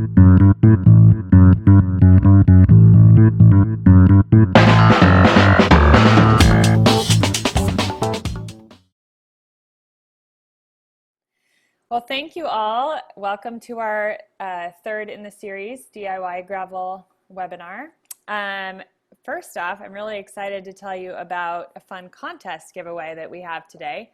Well, thank you all. Welcome to our third in the series DIY gravel webinar. First off, I'm really excited to tell you about a fun contest giveaway that we have today.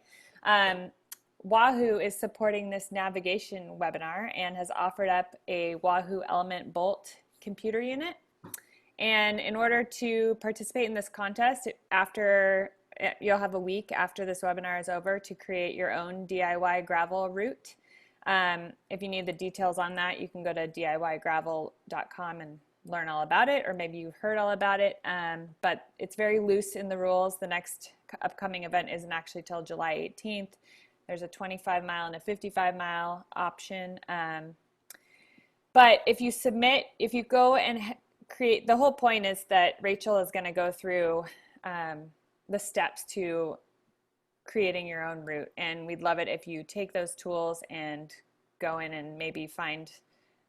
Wahoo is supporting this navigation webinar and has offered up a Wahoo Element Bolt computer unit. And in order to participate in this contest, you'll have a week after this webinar is over to create your own DIY gravel route. If you need the details on that, you can go to DIYgravel.com and learn all about it, or maybe you've heard all about it, but it's very loose in the rules. The next upcoming event isn't actually till July 18th. There's a 25-mile and a 55-mile option. But if you go and create, the whole point is that Rachel is going to go through the steps to creating your own route, and we'd love it if you take those tools and go in and maybe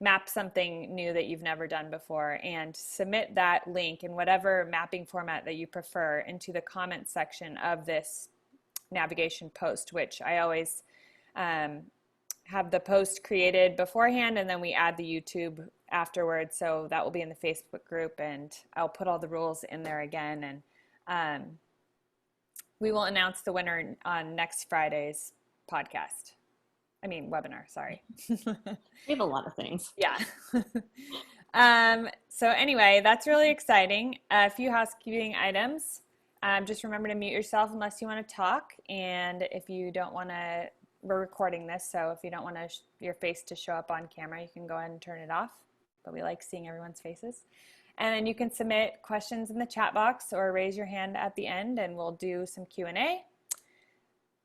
map something new that you've never done before and submit that link in whatever mapping format that you prefer into the comment section of this navigation post, which I always have the post created beforehand, and then we add the YouTube afterwards. So that will be in the Facebook group, and I'll put all the rules in there again, and we will announce the winner on next Friday's webinar, sorry. We have a lot of things. Yeah. So anyway, that's really exciting. A few housekeeping items. Just remember to mute yourself unless you want to talk. And if you don't want to, we're recording this, so if you don't want your face to show up on camera, you can go ahead and turn it off. But we like seeing everyone's faces. And then you can submit questions in the chat box or raise your hand at the end, and we'll do some Q&A.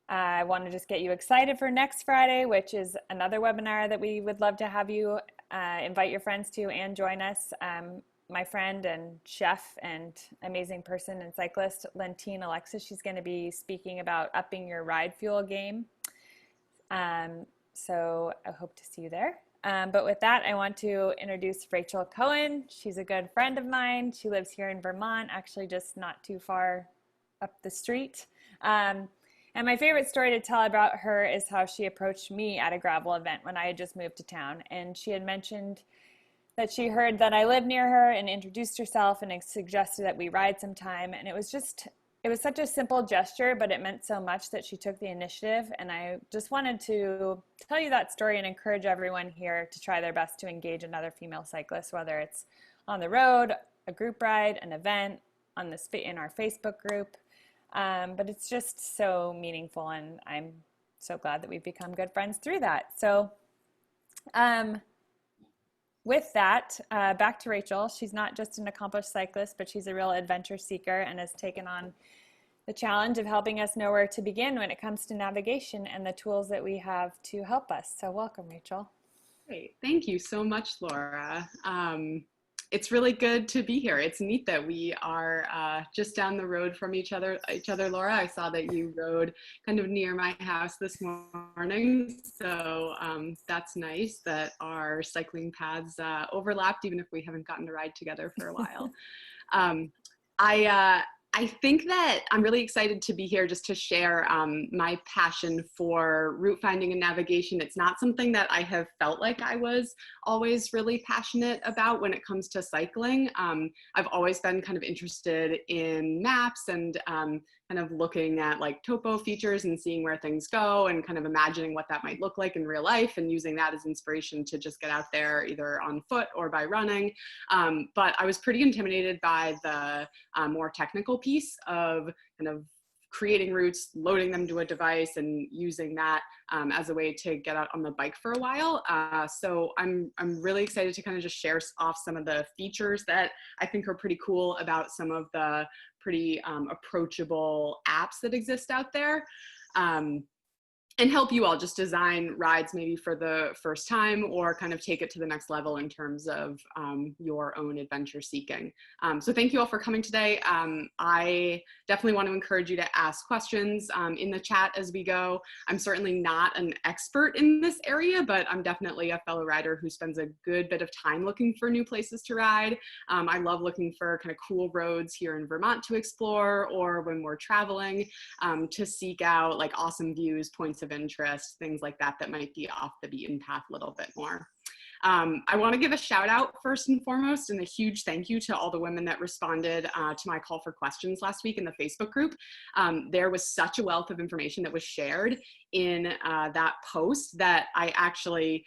I want to just get you excited for next Friday, which is another webinar that we would love to have you invite your friends to and join us. My friend and chef and amazing person and cyclist, Lentine Alexis, she's going to be speaking about upping your ride fuel game. So I hope to see you there. But with that, I want to introduce Rachel Cohen. She's a good friend of mine. She lives here in Vermont, actually just not too far up the street. And my favorite story to tell about her is how she approached me at a gravel event when I had just moved to town. And she had mentioned that she heard that I lived near her and introduced herself and suggested that we ride sometime. And it was such a simple gesture, but it meant so much that she took the initiative. And I just wanted to tell you that story and encourage everyone here to try their best to engage another female cyclist, whether it's on the road, a group ride, an event, in our Facebook group. But it's just so meaningful, and I'm so glad that we've become good friends through that. So with that, back to Rachel. She's not just an accomplished cyclist, but she's a real adventure seeker and has taken on the challenge of helping us know where to begin when it comes to navigation and the tools that we have to help us. So welcome, Rachel. Great. Thank you so much, Laura. It's really good to be here. It's neat that we are just down the road from each other, Laura. I saw that you rode kind of near my house this morning. So that's nice that our cycling paths overlapped, even if we haven't gotten to ride together for a while. I think that I'm really excited to be here just to share my passion for route finding and navigation. It's not something that I have felt like I was always really passionate about when it comes to cycling. I've always been kind of interested in maps and kind of looking at like topo features and seeing where things go and kind of imagining what that might look like in real life and using that as inspiration to just get out there either on foot or by running. But I was pretty intimidated by the more technical piece of kind of creating routes, loading them to a device and using that as a way to get out on the bike for a while. So I'm really excited to kind of just share off some of the features that I think are pretty cool about some of the pretty approachable apps that exist out there. and help you all just design rides maybe for the first time or kind of take it to the next level in terms of your own adventure seeking. So thank you all for coming today. I definitely want to encourage you to ask questions in the chat as we go. I'm certainly not an expert in this area, but I'm definitely a fellow rider who spends a good bit of time looking for new places to ride. I love looking for kind of cool roads here in Vermont to explore, or when we're traveling to seek out like awesome views, points of interest, things like that that might be off the beaten path a little bit more. I want to give a shout out first and foremost, and a huge thank you to all the women that responded to my call for questions last week in the Facebook group. There was such a wealth of information that was shared in that post that I actually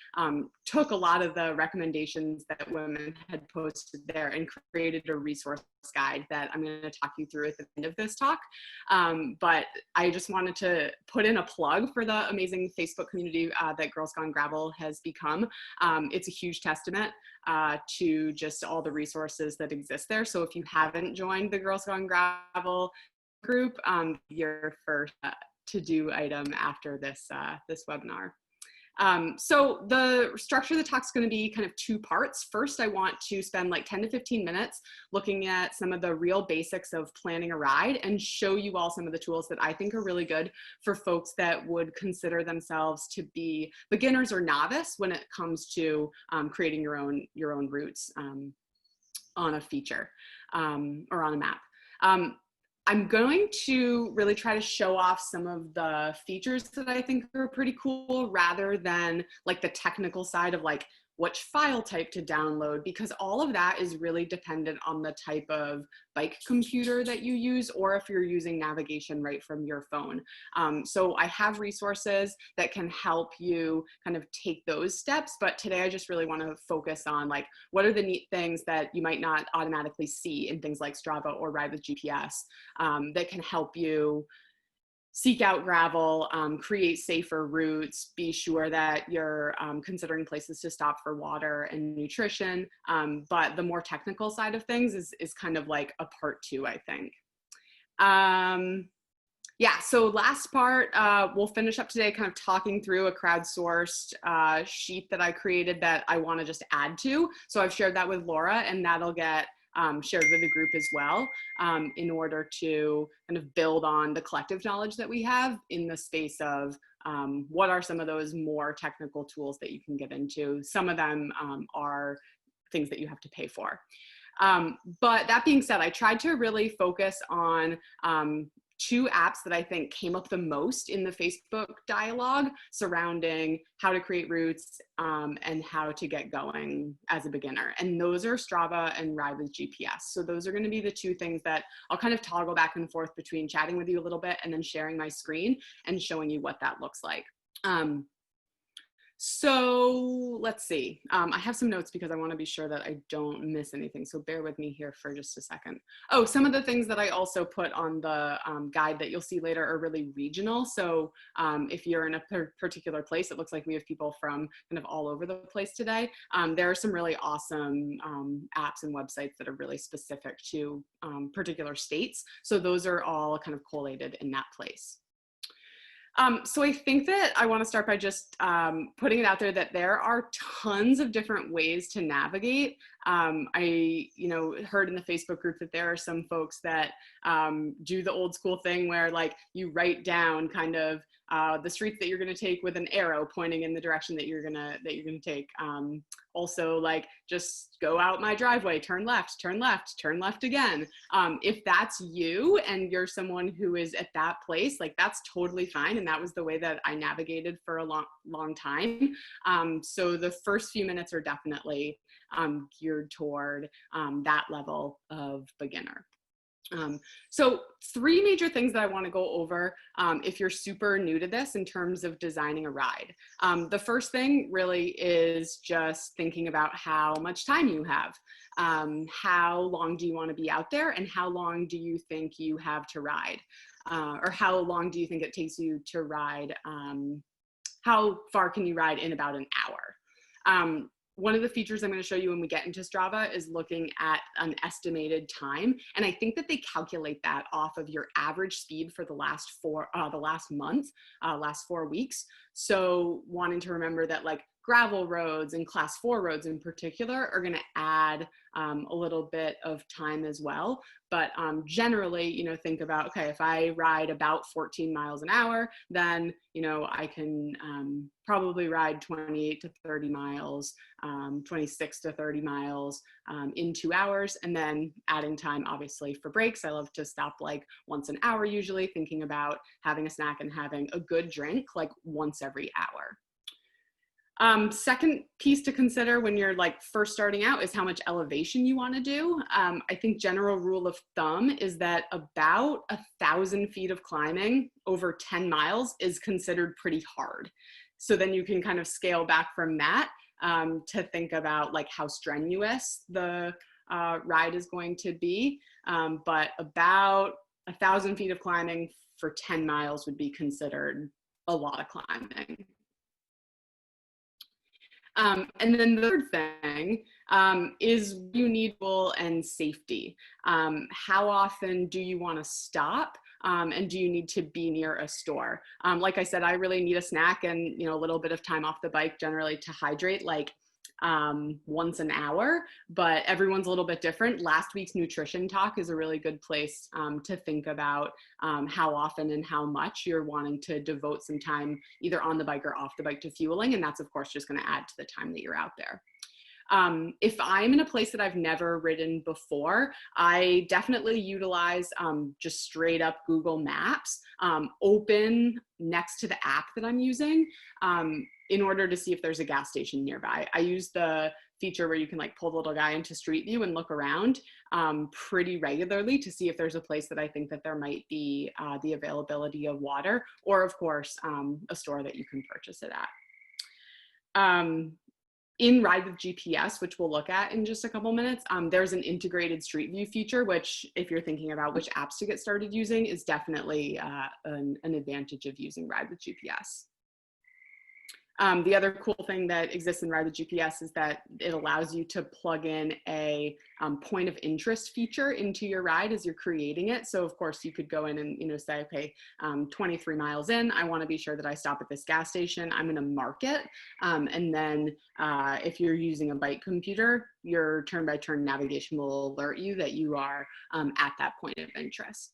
took a lot of the recommendations that women had posted there and created a resource guide that I'm going to talk you through at the end of this talk. But I just wanted to put in a plug for the amazing Facebook community that Girls Gone Gravel has become. It's a huge testament to just all the resources that exist there. So if you haven't joined the Girls Gone Gravel group, your first to-do item after this, this webinar. So the structure of the talk is going to be kind of two parts. First, I want to spend like 10 to 15 minutes looking at some of the real basics of planning a ride and show you all some of the tools that I think are really good for folks that would consider themselves to be beginners or novice when it comes to creating your own routes on a feature or on a map. I'm going to really try to show off some of the features that I think are pretty cool rather than like the technical side of like which file type to download, because all of that is really dependent on the type of bike computer that you use, or if you're using navigation right from your phone. So I have resources that can help you kind of take those steps, but today I just really want to focus on like what are the neat things that you might not automatically see in things like Strava or RWGPS that can help you seek out gravel, create safer routes, be sure that you're considering places to stop for water and nutrition. But the more technical side of things is kind of like a part two, I think. Yeah, so last part, we'll finish up today kind of talking through a crowdsourced sheet that I created that I want to just add to. So I've shared that with Laura, and that'll get shared with the group as well in order to kind of build on the collective knowledge that we have in the space of what are some of those more technical tools that you can get into. Some of them are things that you have to pay for. But that being said, I tried to really focus on two apps that I think came up the most in the Facebook dialogue surrounding how to create routes and how to get going as a beginner. And those are Strava and RWGPS. So those are going to be the two things that I'll kind of toggle back and forth between chatting with you a little bit and then sharing my screen and showing you what that looks like. So let's see. I have some notes because I want to be sure that I don't miss anything. So bear with me here for just a second. Oh, some of the things that I also put on the guide that you'll see later are really regional. So if you're in a particular place, it looks like we have people from kind of all over the place today. There are some really awesome apps and websites that are really specific to particular states. So those are all kind of collated in that place. So I think that I want to start by just putting it out there that there are tons of different ways to navigate. I heard in the Facebook group that there are some folks that do the old school thing where like you write down kind of the streets that you're going to take with an arrow pointing in the direction that you're gonna take. Also, like just go out my driveway, turn left, turn left, turn left again. If that's you and you're someone who is at that place, like that's totally fine. And that was the way that I navigated for a long time. So the first few minutes are definitely geared toward that level of beginner. So three major things that I want to go over if you're super new to this in terms of designing a ride. The first thing really is just thinking about how much time you have. How long do you want to be out there, and how long do you think you have to ride? Or how long do you think it takes you to ride? How far can you ride in about an hour? one of the features I'm going to show you when we get into Strava is looking at an estimated time. And I think that they calculate that off of your average speed for the last month, last 4 weeks. So wanting to remember that like gravel roads and class 4 roads in particular are going to add a little bit of time as well. But generally, you know, think about, okay, if I ride about 14 miles an hour, then, you know, I can probably ride 28 to 30 miles, 26 to 30 miles in 2 hours. And then adding time, obviously, for breaks. I love to stop like once an hour, usually thinking about having a snack and having a good drink like once every hour. Second piece to consider when you're like first starting out is how much elevation you want to do. I think general rule of thumb is that about 1,000 feet of climbing over 10 miles is considered pretty hard. So then you can kind of scale back from that to think about like how strenuous the ride is going to be. But about 1,000 feet of climbing for 10 miles would be considered a lot of climbing. And then the third thing is you need goal and safety. How often do you want to stop? And do you need to be near a store? Like I said, I really need a snack and, you know, a little bit of time off the bike generally to hydrate, like once an hour, but everyone's a little bit different. Last week's nutrition talk is a really good place to think about how often and how much you're wanting to devote some time either on the bike or off the bike to fueling. And that's of course just going to add to the time that you're out there. If I'm in a place that I've never ridden before, I definitely utilize just straight up Google Maps, open next to the app that I'm using in order to see if there's a gas station nearby. I use the feature where you can like pull the little guy into Street View and look around pretty regularly to see if there's a place that I think that there might be the availability of water, or of course, a store that you can purchase it at. In Ride with GPS, which we'll look at in just a couple minutes, there's an integrated Street View feature, which if you're thinking about which apps to get started using is definitely an advantage of using Ride with GPS. The other cool thing that exists in Ride with GPS is that it allows you to plug in a point of interest feature into your ride as you're creating it. So of course you could go in and, you know, say, okay, 23 miles in, I want to be sure that I stop at this gas station. I'm going to mark it. And then if you're using a bike computer, your turn-by-turn navigation will alert you that you are at that point of interest.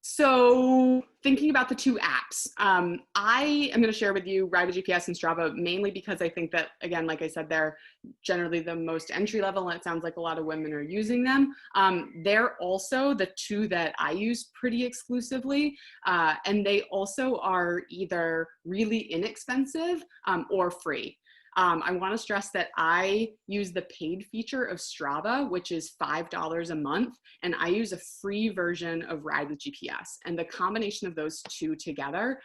So thinking about the two apps, I am going to share with you Ride with GPS and Strava mainly because I think that, again, like I said, they're generally the most entry level and it sounds like a lot of women are using them. They're also the two that I use pretty exclusively, and they also are either really inexpensive or free. I want to stress that I use the paid feature of Strava, which is $5 a month, and I use a free version of Ride with GPS. And the combination of those two together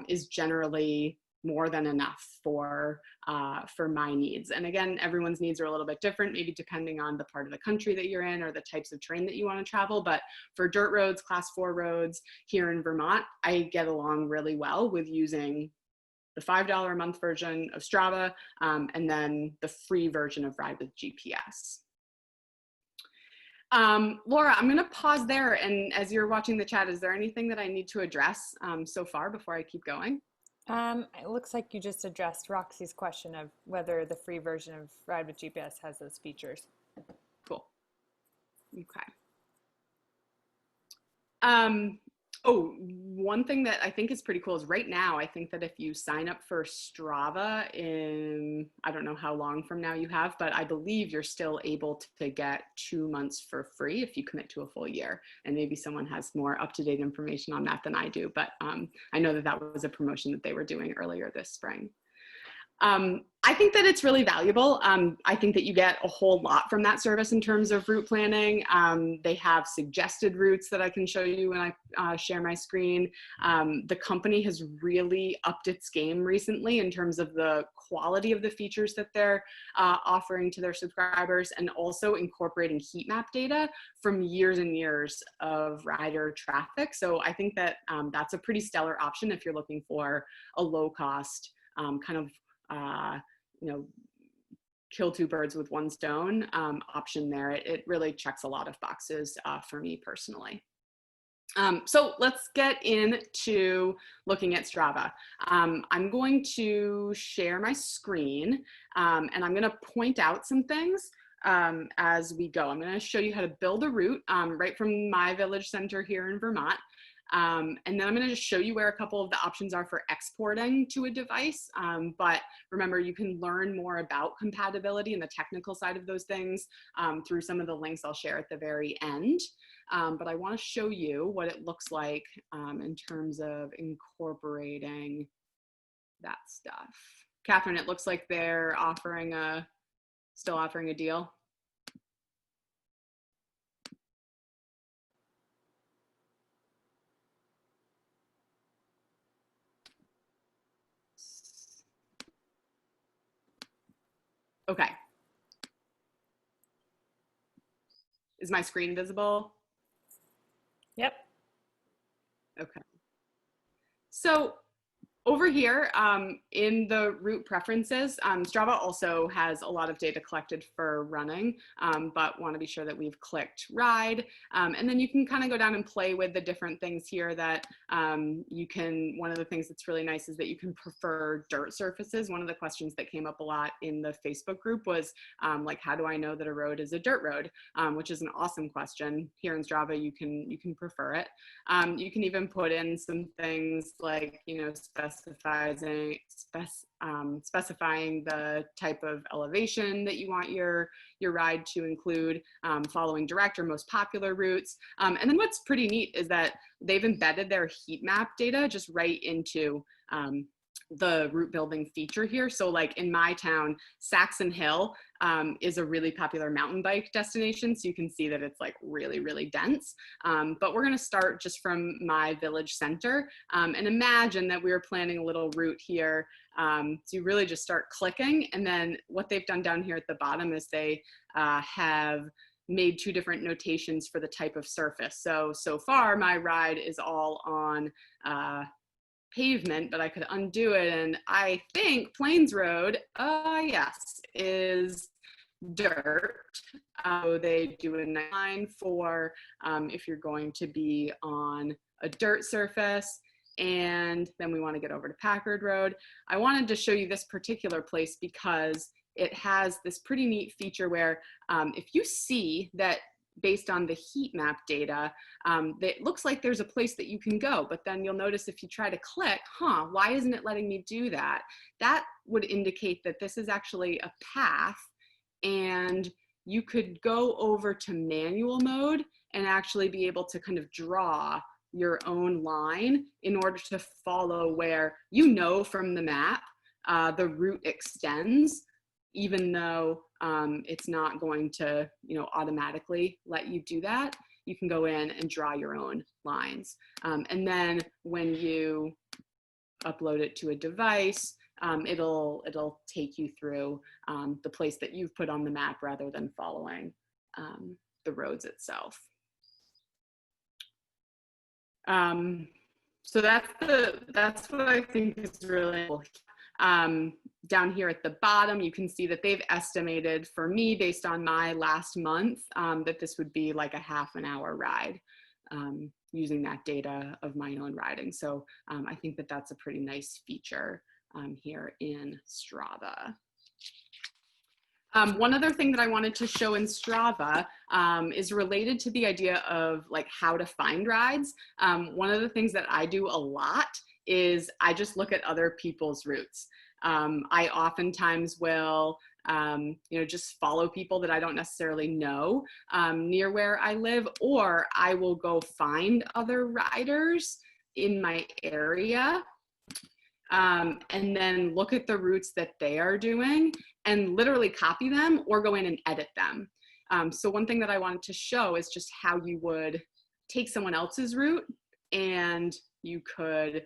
is generally more than enough for my needs. And again, everyone's needs are a little bit different, maybe depending on the part of the country that you're in or the types of terrain that you want to travel. But for dirt roads, class 4 roads here in Vermont, I get along really well with using the $5 a month version of Strava, and then the free version of Ride with GPS. Laura, I'm gonna pause there, and as you're watching the chat, is there anything that I need to address so far before I keep going? It looks like you just addressed Roxy's question of whether the free version of Ride with GPS has those features. Cool. Okay. Oh, one thing that I think is pretty cool is right now, I think that if you sign up for Strava in, I don't know how long from now you have, but I believe you're still able to get 2 months for free if you commit to a full year. And maybe someone has more up-to-date information on that than I do, but I know that that was a promotion that they were doing earlier this spring. I think that it's really valuable. I think that you get a whole lot from that service in terms of route planning. They have suggested routes that I can show you when I share my screen. The company has really upped its game recently in terms of the quality of the features that they're offering to their subscribers, and also incorporating heat map data from years and years of rider traffic. So I think that that's a pretty stellar option if you're looking for a low cost kind of, you know, kill two birds with one stone option there. It really checks a lot of boxes for me personally. So let's get into looking at Strava. I'm going to share my screen and I'm going to point out some things as we go. I'm going to show you how to build a route right from my village center here in Vermont. And then I'm going to just show you where a couple of the options are for exporting to a device. But remember, you can learn more about compatibility and the technical side of those things through some of the links I'll share at the very end. But I want to show you what it looks like in terms of incorporating that stuff. Catherine, it looks like they're still offering a deal. Okay. Is my screen visible? Yep. Okay. So over here in the route preferences, Strava also has a lot of data collected for running, but want to be sure that we've clicked ride. And then you can kind of go down and play with the different things here that you can, one of the things that's really nice is that you can prefer dirt surfaces. One of the questions that came up a lot in the Facebook group was like, how do I know that a road is a dirt road? Which is an awesome question. Here in Strava, you can prefer it. You can even put in some things like, you know, specifying the type of elevation that you want your ride to include, following direct or most popular routes. And then what's pretty neat is that they've embedded their heat map data just right into the route building feature here. So like in my town, Saxon Hill is a really popular mountain bike destination. So you can see that it's like really, really dense. But we're gonna start just from my village center and imagine that we were planning a little route here. So you really just start clicking. And then what they've done down here at the bottom is they have made two different notations for the type of surface. So far my ride is all on pavement, but I could undo it, and I think Plains Road, yes, is dirt. They do a line for if you're going to be on a dirt surface, and then we want to get over to Packard Road. I wanted to show you this particular place because it has this pretty neat feature where if you see that based on the heat map data, it looks like there's a place that you can go, but then you'll notice if you try to click, why isn't it letting me do that? That would indicate that this is actually a path, and you could go over to manual mode and actually be able to kind of draw your own line in order to follow where you know from the map the route extends, even though it's not going to, you know, automatically let you do that. You can go in and draw your own lines. And then when you upload it to a device, it'll take you through the place that you've put on the map rather than following the roads itself. So that's what I think is really cool. Down here at the bottom, you can see that they've estimated for me based on my last month that this would be like a half an hour ride using that data of my own riding. So I think that that's a pretty nice feature here in Strava. One other thing that I wanted to show in Strava is related to the idea of like how to find rides. One of the things that I do a lot is I just look at other people's routes. I oftentimes will, you know, just follow people that I don't necessarily know near where I live, or I will go find other riders in my area and then look at the routes that they are doing and literally copy them or go in and edit them. So one thing that I wanted to show is just how you would take someone else's route and you could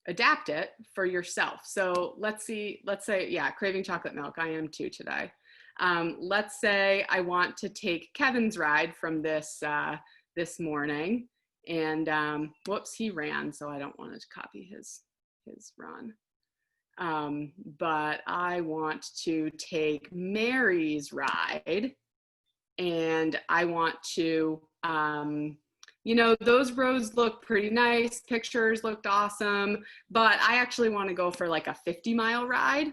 adapt it for yourself. So let's say, yeah, craving chocolate milk. I am too today. Let's say I want to take Kevin's ride from this this morning, and whoops, he ran, so I don't want to copy his his run. But I want to take Mary's ride, and I want to, you know, those roads look pretty nice, pictures looked awesome, but I actually want to go for like a 50-mile ride.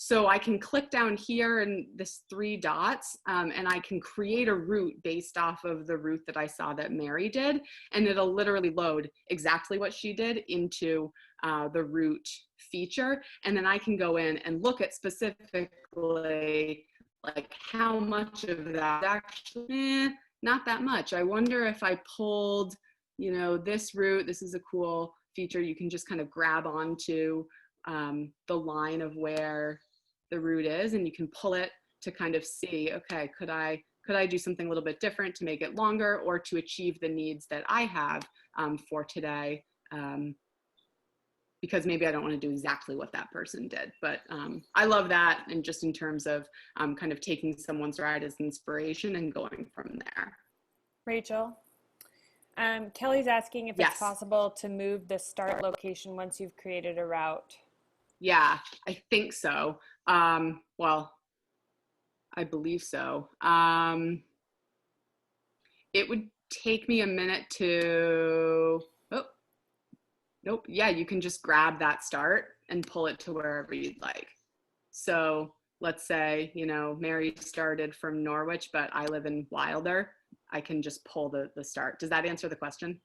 So I can click down here and this 3 dots, and I can create a route based off of the route that I saw that Mary did, and it'll literally load exactly what she did into the route feature. And then I can go in and look at specifically like how much of that actually, not that much. I wonder if I pulled, you know, this route, this is a cool feature. You can just kind of grab onto the line of where the route is, and you can pull it to kind of see, okay, could I do something a little bit different to make it longer or to achieve the needs that I have for today, because maybe I don't want to do exactly what that person did. But I love that, and just in terms of kind of taking someone's ride as inspiration and going from there. Rachel, Kelly's asking if Yes. it's possible to move the start location once you've created a route. Yeah, I think so. Well, I believe so. It would take me a minute to, oh, nope. Yeah, you can just grab that start and pull it to wherever you'd like. So let's say, you know, Mary started from Norwich, but I live in Wilder. I can just pull the start. Does that answer the question?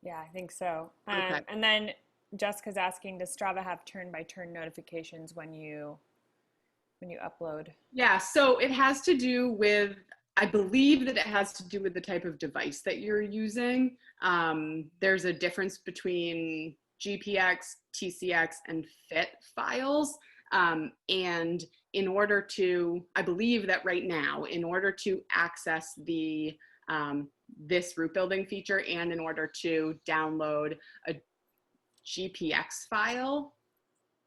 Yeah, I think so. Okay. And then Jessica's asking, does Strava have turn-by-turn notifications when you upload? Yeah, so it has to do with, I believe that it has to do with the type of device that you're using. There's a difference between GPX, TCX, and FIT files. And in order to, I believe that right now, in order to access the this route building feature, and in order to download a GPX file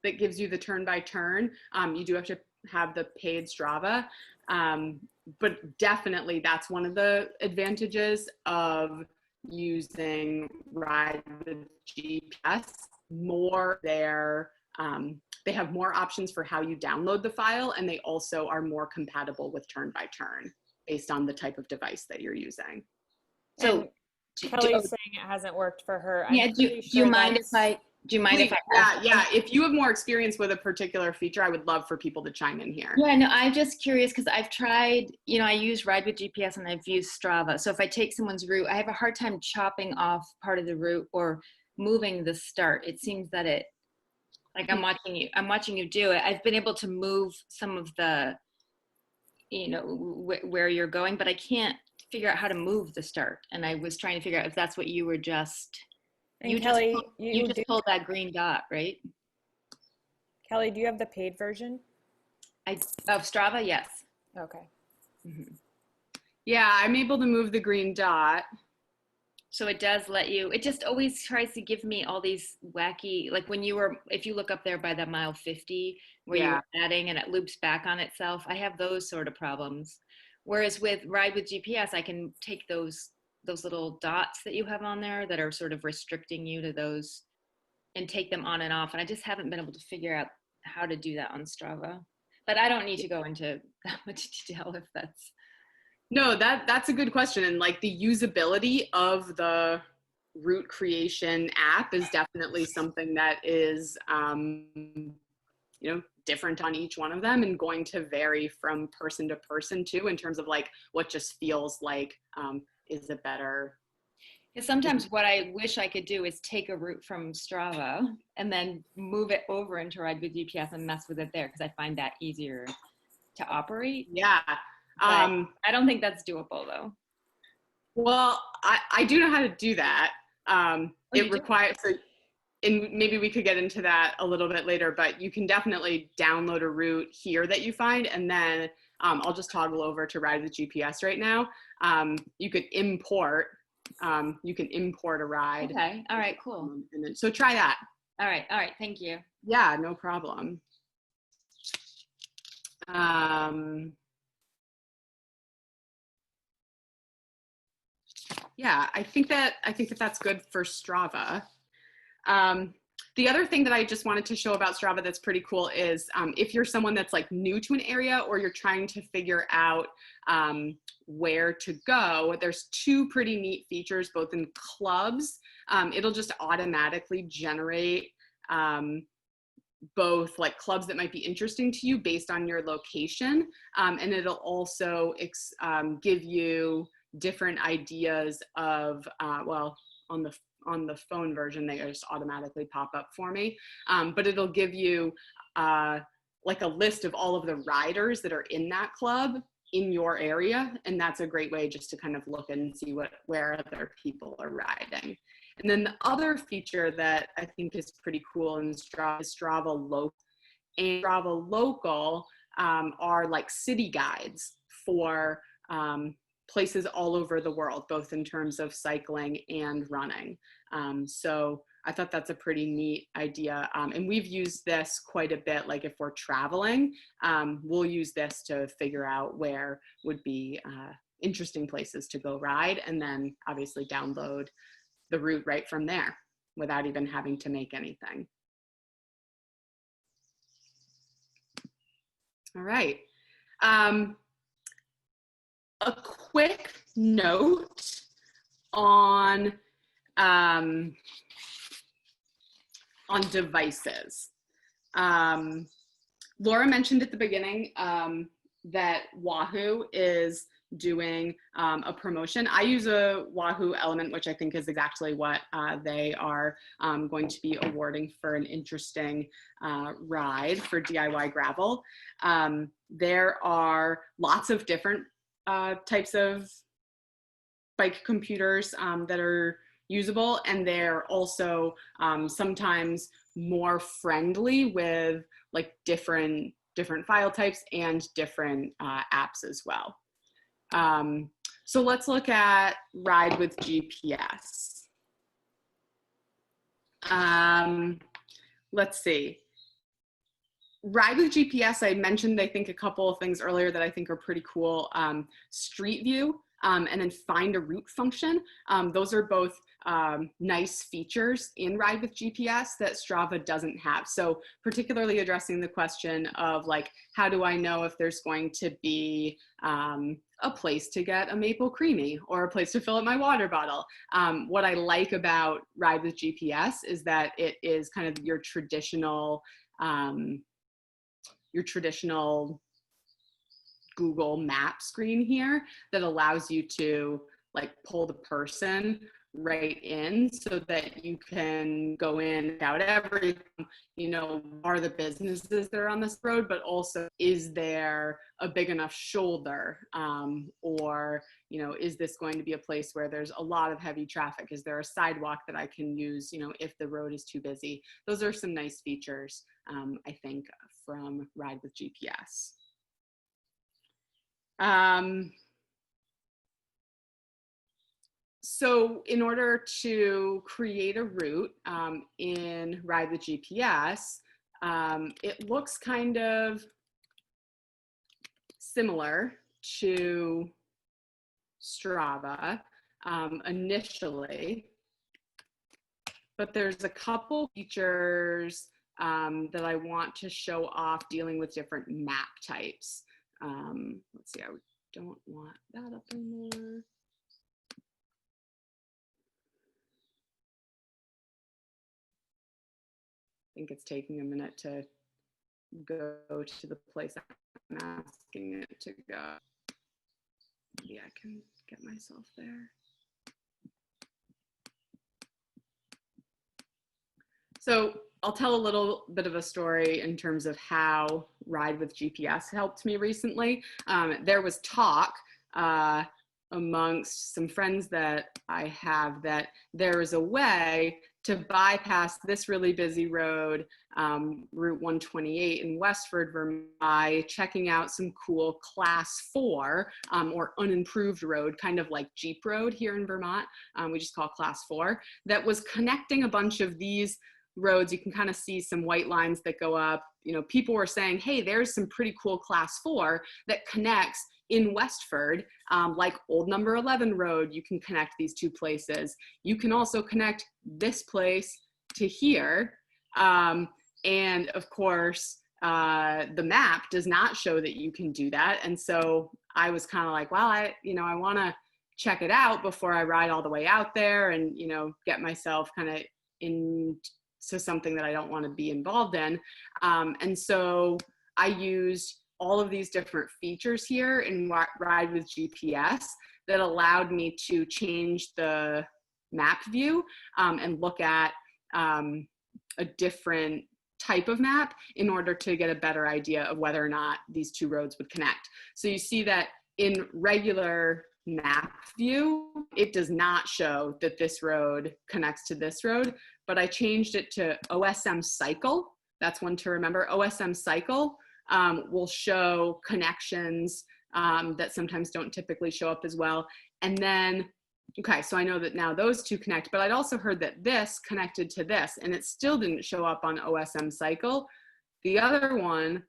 that gives you the turn by turn, you do have to have the paid Strava. But definitely that's one of the advantages of using Ride with GPS. More there, they have more options for how you download the file, and they also are more compatible with turn by turn based on the type of device that you're using. So Kelly's saying it hasn't worked for her. yeah, do you mind if I ask? Yeah, if you have more experience with a particular feature, I would love for people to chime in here. Yeah, no, I'm just curious because I've tried, you know, I use Ride with GPS and I've used Strava. So if I take someone's route, I have a hard time chopping off part of the route or moving the start. It seems that it, like I'm watching you do it. I've been able to move some of the, you know, where you're going, but I can't figure out how to move the start. And I was trying to figure out if that's what you were just, And Kelly, you just pulled that green dot, right? Kelly, do you have the paid version? Of Strava, yes. Okay. Mm-hmm. Yeah, I'm able to move the green dot. So it does let you, it just always tries to give me all these wacky, like when you were, if you look up there by the mile 50, where you were adding and it loops back on itself, I have those sort of problems. Whereas with Ride with GPS, I can take those little dots that you have on there that are sort of restricting you to those and take them on and off. And I just haven't been able to figure out how to do that on Strava. But I don't need to go into that much detail if that's. No, that's a good question. And like the usability of the route creation app is definitely something that is, you know, different on each one of them and going to vary from person to person too, in terms of like what just feels like is a better. Because sometimes what I wish I could do is take a route from Strava and then move it over into Ride with GPS and mess with it there, because I find that easier to operate. Yeah. I don't think that's doable though. Well, I do know how to do that. It requires, and maybe we could get into that a little bit later, but you can definitely download a route here that you find, and then I'll just toggle over to Ride with GPS right now. You could import a ride. Okay, all right, cool. And then, so try that. All right, thank you. Yeah, no problem. Yeah, I think that that's good for Strava. The other thing that I just wanted to show about Strava that's pretty cool is if you're someone that's like new to an area or you're trying to figure out where to go, there's two pretty neat features, both in clubs. It'll just automatically generate both like clubs that might be interesting to you based on your location. And it'll also give you different ideas of, well, on the phone version, they just automatically pop up for me. But it'll give you like a list of all of the riders that are in that club in your area. And that's a great way just to kind of look and see where other people are riding. And then the other feature that I think is pretty cool in Strava is Strava Local. And Strava Local are like city guides for places all over the world, both in terms of cycling and running. So I thought that's a pretty neat idea. And we've used this quite a bit. Like if we're traveling, we'll use this to figure out where would be interesting places to go ride, and then obviously download the route right from there without even having to make anything. All right. A quick note on devices. Laura mentioned at the beginning that Wahoo is doing a promotion. I use a Wahoo Element, which I think is exactly what they are going to be awarding for an interesting ride for DIY gravel. There are lots of different types of bike computers that are usable, and they're also sometimes more friendly with like different file types and different apps as well. So let's look at Ride with GPS. Let's see. Ride with GPS, I mentioned, I think, a couple of things earlier that I think are pretty cool. Street View and then Find a Route function. Those are both nice features in Ride with GPS that Strava doesn't have. So particularly addressing the question of like, how do I know if there's going to be a place to get a maple creamy or a place to fill up my water bottle? What I like about Ride with GPS is that it is kind of your traditional Google map screen here that allows you to like pull the person right in so that you can go in out everything, you know, are the businesses that are on this road, but also is there a big enough shoulder, or, you know, is this going to be a place where there's a lot of heavy traffic? Is there a sidewalk that I can use, you know, if the road is too busy? Those are some nice features, I think, from Ride with GPS. So in order to create a route in Ride with GPS, it looks kind of similar to Strava initially, but there's a couple features that I want to show off dealing with different map types. Let's see, I don't want that up anymore. I think it's taking a minute to go to the place I'm asking it to go. Maybe I can get myself there. So I'll tell a little bit of a story in terms of how Ride with GPS helped me recently. There was talk amongst some friends that I have that there is a way to bypass this really busy road, Route 128 in Westford, Vermont, by checking out some cool class 4 or unimproved road, kind of like Jeep Road here in Vermont. We just call class 4, that was connecting a bunch of these roads. You can kind of see some white lines that go up. You know, people were saying, hey, there's some pretty cool class 4 that connects in Westford, like Old Number 11 Road. You can connect these two places. You can also connect this place to here. And of course, the map does not show that you can do that. And so I was kind of like, well, I want to check it out before I ride all the way out there and, get myself kind of into something that I don't want to be involved in. And so I used all of these different features here in Ride with GPS that allowed me to change the map view and look at a different type of map in order to get a better idea of whether or not these two roads would connect. So you see that in regular map view, it does not show that this road connects to this road, but I changed it to OSM cycle. That's one to remember. OSM cycle will show connections that sometimes don't typically show up as well. And then, okay, so I know that now those two connect, but I'd also heard that this connected to this, and it still didn't show up on OSM cycle. The other one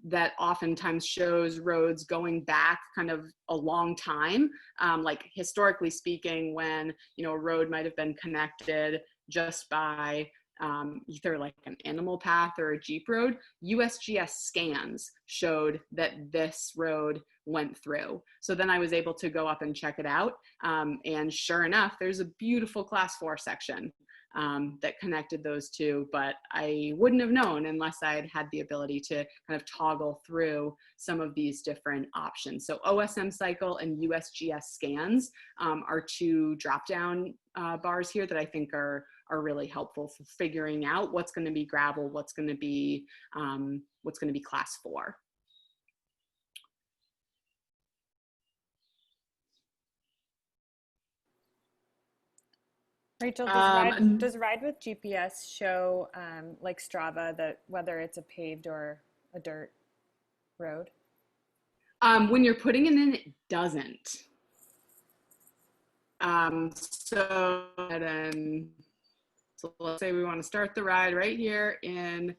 that oftentimes shows roads going back kind of a long time, like historically speaking, when, a road might have been connected just by either like an animal path or a Jeep road, USGS scans showed that this road went through. So then I was able to go up and check it out. And sure enough, there's a beautiful class 4 section that connected those two, but I wouldn't have known unless I had had the ability to kind of toggle through some of these different options. So OSM cycle and USGS scans are two drop-down bars here that I think are really helpful for figuring out what's going to be gravel, what's going to be class 4. Rachel, does Ride with GPS show like Strava that whether it's a paved or a dirt road? When you're putting it in, it doesn't. So let's say we want to start the ride right here in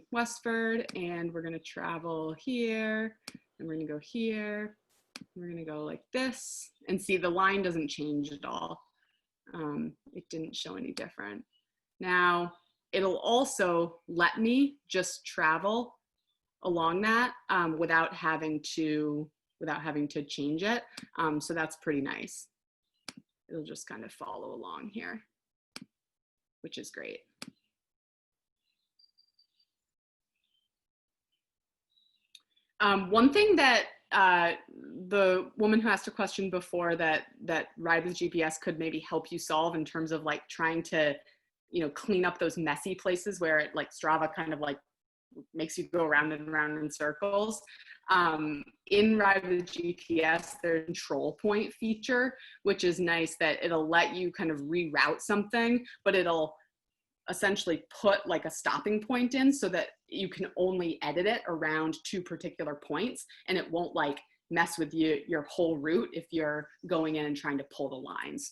Westford, and we're going to travel here, and we're going to go here. We're going to go like this, and see the line doesn't change at all. It didn't show any different. Now, it'll also let me just travel along that without having to change it. So that's pretty nice. It'll just kind of follow along here, which is great. One thing that the woman who asked a question before that Ride with GPS could maybe help you solve in terms of like trying to, clean up those messy places where it like Strava kind of like makes you go around and around in circles. In Ride with GPS, there's a control point feature, which is nice that it'll let you kind of reroute something, but it'll essentially put like a stopping point in so that you can only edit it around 2 particular points, and it won't like mess with your whole route if you're going in and trying to pull the lines.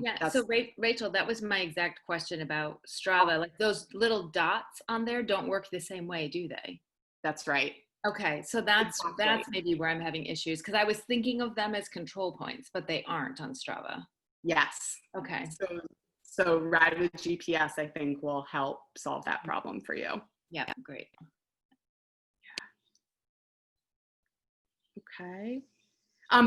Yeah, so Rachel, that was my exact question about Strava. Like those little dots on there don't work the same way, do they? That's right. Okay, so that's maybe where I'm having issues, because I was thinking of them as control points, but they aren't on Strava. Yes. Okay. So Ride with GPS, I think, will help solve that problem for you. Yeah, great. Okay.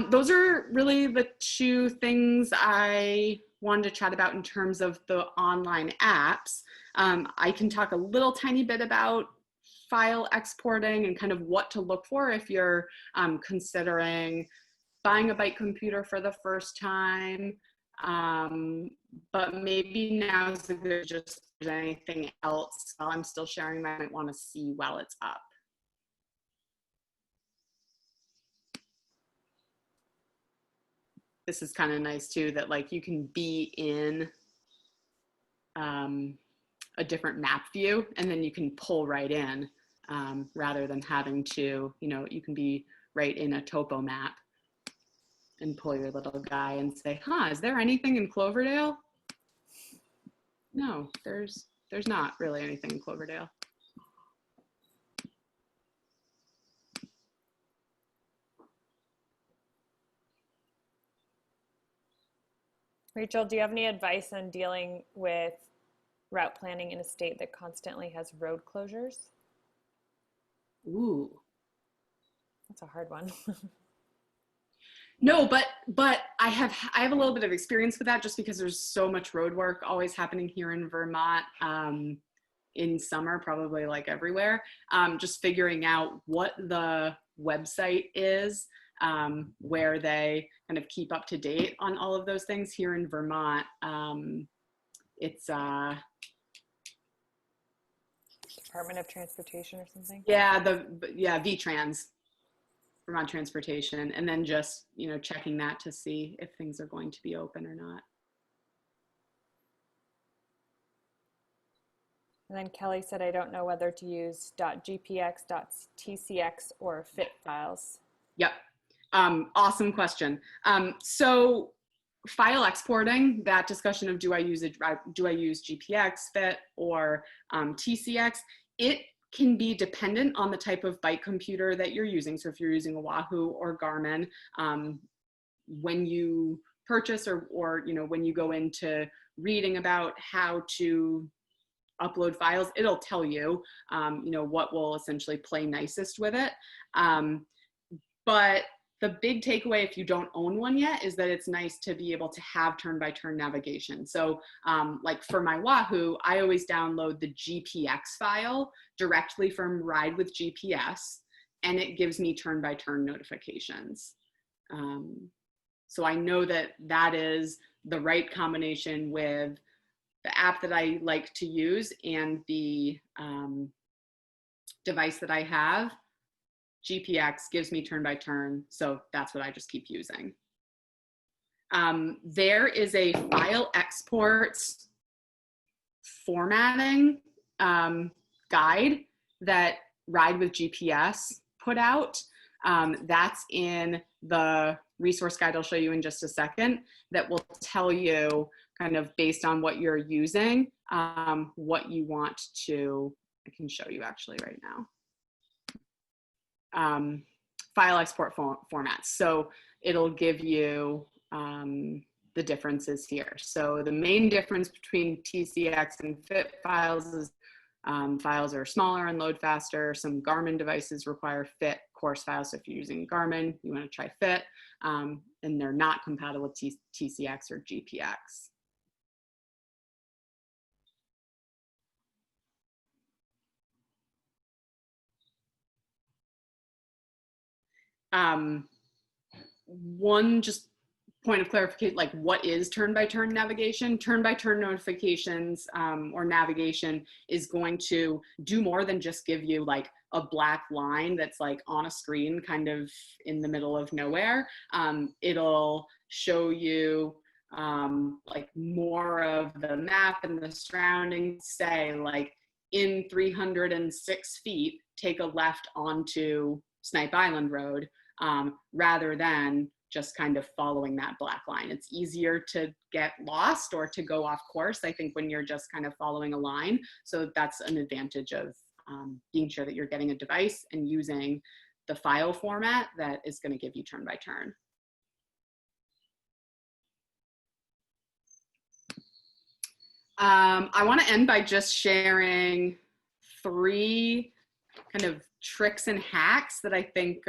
Those are really the 2 things I wanted to chat about in terms of the online apps. I can talk a little tiny bit about file exporting and kind of what to look for if you're considering buying a bike computer for the first time. But maybe now is a good just anything else while I'm still sharing that I might want to see while it's up. This is kind of nice too, that like you can be in a different map view and then you can pull right in rather than having to, you can be right in a topo map and pull your little guy and say, is there anything in Cloverdale? No, there's not really anything in Cloverdale. Rachel, do you have any advice on dealing with route planning in a state that constantly has road closures? Ooh. That's a hard one. No, but I have a little bit of experience with that just because there's so much road work always happening here in Vermont. In summer, probably like everywhere. Just figuring out what the website is, where they kind of keep up to date on all of those things here in Vermont. It's Department of Transportation or something? yeah, VTrans, Vermont Transportation, and then just, you know, checking that to see if things are going to be open or not. And then Kelly said, I don't know whether to use .gpx, .tcx, or fit files. Yep. Awesome question. So file exporting, that discussion of do I use GPX, fit, or TCX, it can be dependent on the type of bike computer that you're using. So if you're using a Wahoo or Garmin, when you purchase or you know, when you go into reading about how to upload files, it'll tell you, you know, what will essentially play nicest with it. But the big takeaway, if you don't own one yet, is that it's nice to be able to have turn-by-turn navigation. So like for my Wahoo, I always download the GPX file directly from Ride with GPS, and it gives me turn-by-turn notifications. So I know that that is the right combination with the app that I like to use and the device that I have. GPX gives me turn by turn, so that's what I just keep using. There is a file export formatting guide that Ride with GPS put out. That's in the resource guide I'll show you in just a second, that will tell you kind of based on what you're using, what you want to, I can show you actually right now. File export formats. So it'll give you the differences here. So the main difference between TCX and fit files is files are smaller and load faster. Some Garmin devices require fit course files. So if you're using Garmin, you want to try fit, and they're not compatible with TCX or GPX. One just point of clarification, like what is turn-by-turn navigation? Turn-by-turn notifications or navigation is going to do more than just give you like a black line that's like on a screen kind of in the middle of nowhere. It'll show you like more of the map and the surroundings, say like in 306 feet, take a left onto Snipe Island Road, rather than just kind of following that black line. It's easier to get lost or to go off course, I think, when you're just kind of following a line. So that's an advantage of being sure that you're getting a device and using the file format that is going to give you turn by turn. I want to end by just sharing 3 kind of tricks and hacks that I think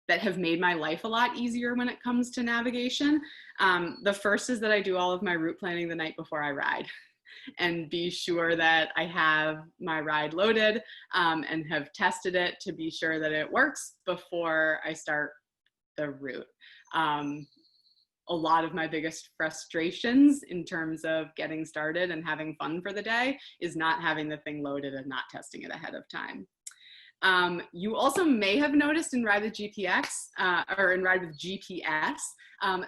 that have made my life a lot easier when it comes to navigation. The first is that I do all of my route planning the night before I ride and be sure that I have my ride loaded and have tested it to be sure that it works before I start the route. A lot of my biggest frustrations in terms of getting started and having fun for the day is not having the thing loaded and not testing it ahead of time. You also may have noticed in Ride with GPX or in Ride with GPS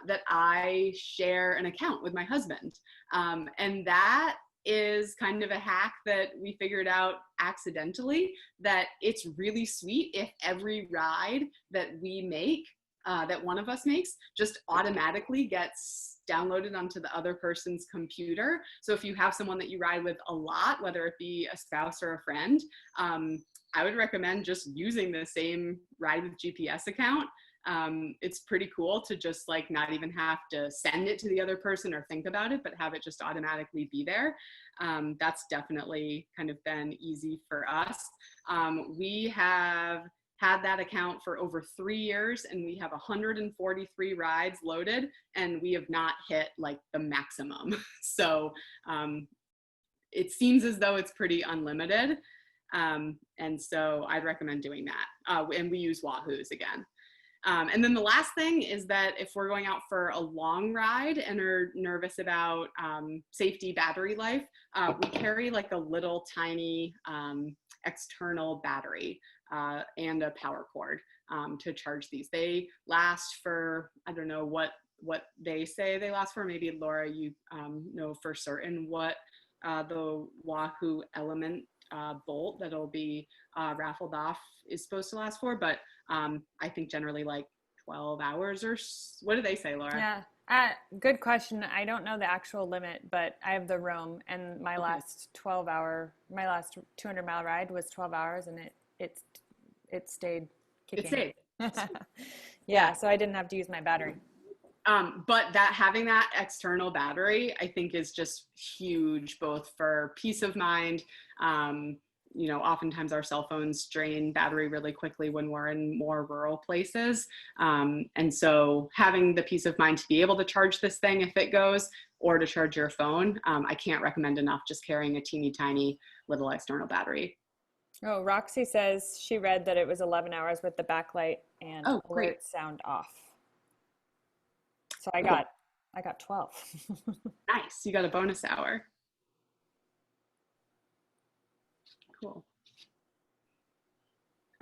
that I share an account with my husband. And that is kind of a hack that we figured out accidentally, that it's really sweet if every ride that we make, that one of us makes, just automatically gets downloaded onto the other person's computer. So if you have someone that you ride with a lot, whether it be a spouse or a friend, I would recommend just using the same Ride with GPS account It's pretty cool to just like not even have to send it to the other person or think about it, but have it just automatically be there. That's definitely kind of been easy for us. We have had that account for over 3 years, and we have 143 rides loaded, and we have not hit like the maximum. So it seems as though it's pretty unlimited. And so I'd recommend doing that. And we use Wahoos again. And then the last thing is that if we're going out for a long ride and are nervous about safety, battery life, we carry like a little tiny external battery and a power cord to charge these. They last for, I don't know what they say they last for. Maybe Laura, you know for certain what the Wahoo Element bolt that'll be raffled off is supposed to last for, but I think generally like 12 hours or what do they say, Laura? Yeah, good question. I don't know the actual limit, but I have the roam, and my last 200-mile ride was 12 hours, and it stayed kicking. It stayed. Yeah, so I didn't have to use my battery. But having that external battery, I think is just huge, both for peace of mind. You know, oftentimes our cell phones drain battery really quickly when we're in more rural places. And so having the peace of mind to be able to charge this thing if it goes, or to charge your phone, I can't recommend enough just carrying a teeny tiny little external battery. Oh, Roxy says she read that it was 11 hours with the backlight and alert sound off. So I got 12. Nice. You got a bonus hour. Cool.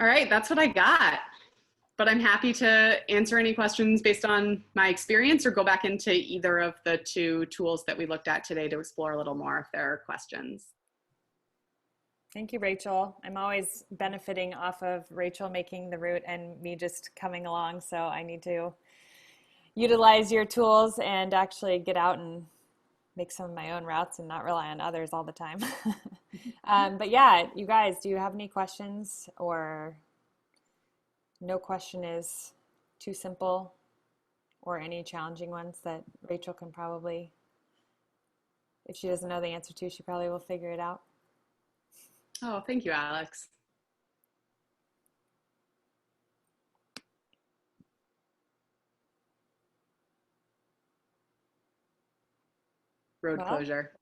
All right, that's what I got. But I'm happy to answer any questions based on my experience or go back into either of the two tools that we looked at today to explore a little more if there are questions. Thank you, Rachel. I'm always benefiting off of Rachel making the route and me just coming along. So I need to utilize your tools and actually get out and make some of my own routes and not rely on others all the time. But yeah, you guys, do you have any questions, or no question is too simple, or any challenging ones that Rachel can probably, if she doesn't know the answer to, she probably will figure it out? Oh, thank you, Alex. Road closure.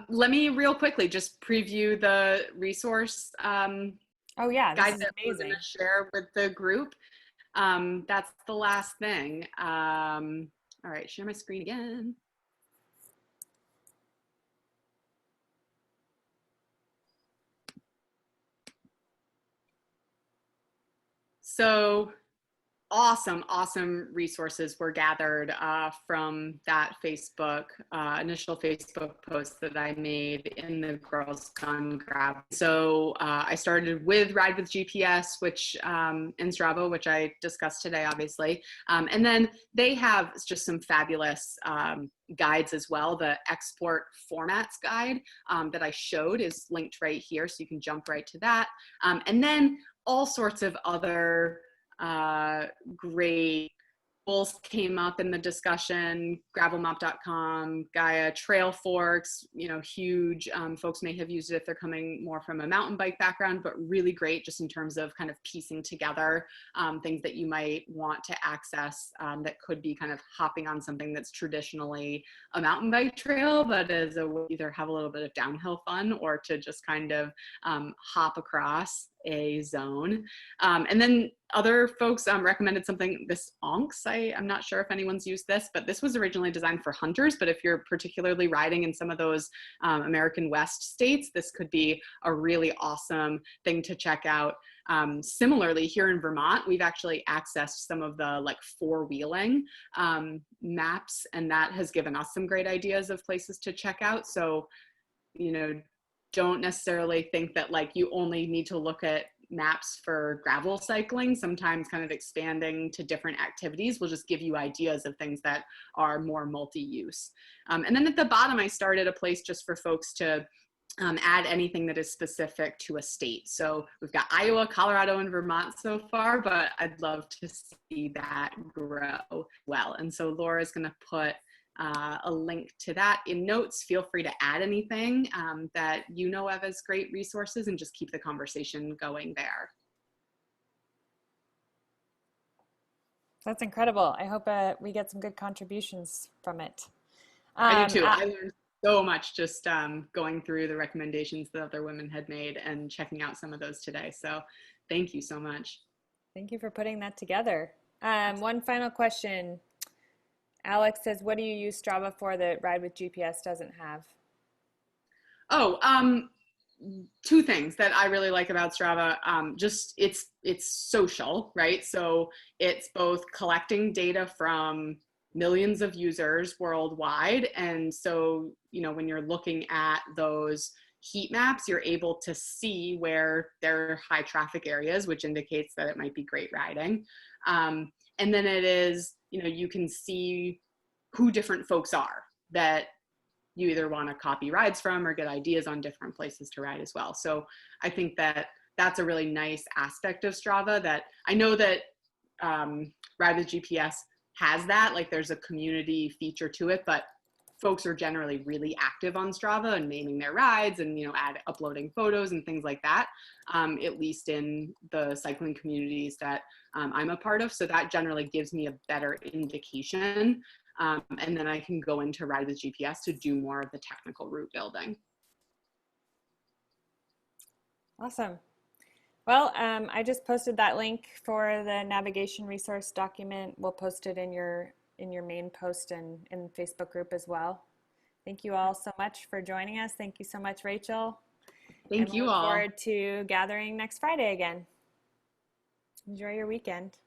Let me real quickly just preview the resource oh yeah, this guide is that amazing. we're going to share with the group. That's the last thing. All right, share my screen again. So awesome resources were gathered from that Facebook, initial Facebook post that I made in the Girls Gone Gravel. So I started with Ride with GPS, which and Strava, which I discussed today, obviously. And then they have just some fabulous guides as well. The export formats guide that I showed is linked right here, so you can jump right to that. And then all sorts of other great tools came up in the discussion. Gravelmop.com, Gaia, Trail Forks, you know, huge. Folks may have used it if they're coming more from a mountain bike background, but really great just in terms of kind of piecing together things that you might want to access that could be kind of hopping on something that's traditionally a mountain bike trail, but as a way to either have a little bit of downhill fun or to just kind of hop across a zone. And then other folks recommended something, this ONCS. I'm not sure if anyone's used this, but this was originally designed for hunters, but if you're particularly riding in some of those American West states, this could be a really awesome thing to check out. Similarly, here in Vermont, we've actually accessed some of the like four-wheeling maps, and that has given us some great ideas of places to check out. So, you know, don't necessarily think that like you only need to look at maps for gravel cycling. Sometimes kind of expanding to different activities will just give you ideas of things that are more multi-use. And then at the bottom, I started a place just for folks to add anything that is specific to a state. So we've got Iowa, Colorado, and Vermont so far, but I'd love to see that grow well. And so Laura's going to put a link to that in notes. Feel free to add anything that you know of as great resources and just keep the conversation going there. That's incredible. I hope we get some good contributions from it. I do too. I learned so much just going through the recommendations that other women had made and checking out some of those today. So thank you so much. Thank you for putting that together. One final question. Alex says, what do you use Strava for that Ride with GPS doesn't have? Oh, two things that I really like about Strava. Just it's social, right? So it's both collecting data from millions of users worldwide. And so, you know, when you're looking at those heat maps, you're able to see where there are high traffic areas, which indicates that it might be great riding. And then it is, you know, you can see who different folks are that you either want to copy rides from or get ideas on different places to ride as well. So I think that that's a really nice aspect of Strava that I know that Ride with GPS has that, like there's a community feature to it, but folks are generally really active on Strava and naming their rides and, you know, uploading photos and things like that, at least in the cycling communities that I'm a part of. So that generally gives me a better indication. And then I can go into Ride with GPS to do more of the technical route building. Awesome. Well, I just posted that link for the navigation resource document. We'll post it in your main post and in the Facebook group as well. Thank you all so much for joining us. Thank you so much, Rachel. Thank you all. Look forward to gathering next Friday again. Enjoy your weekend.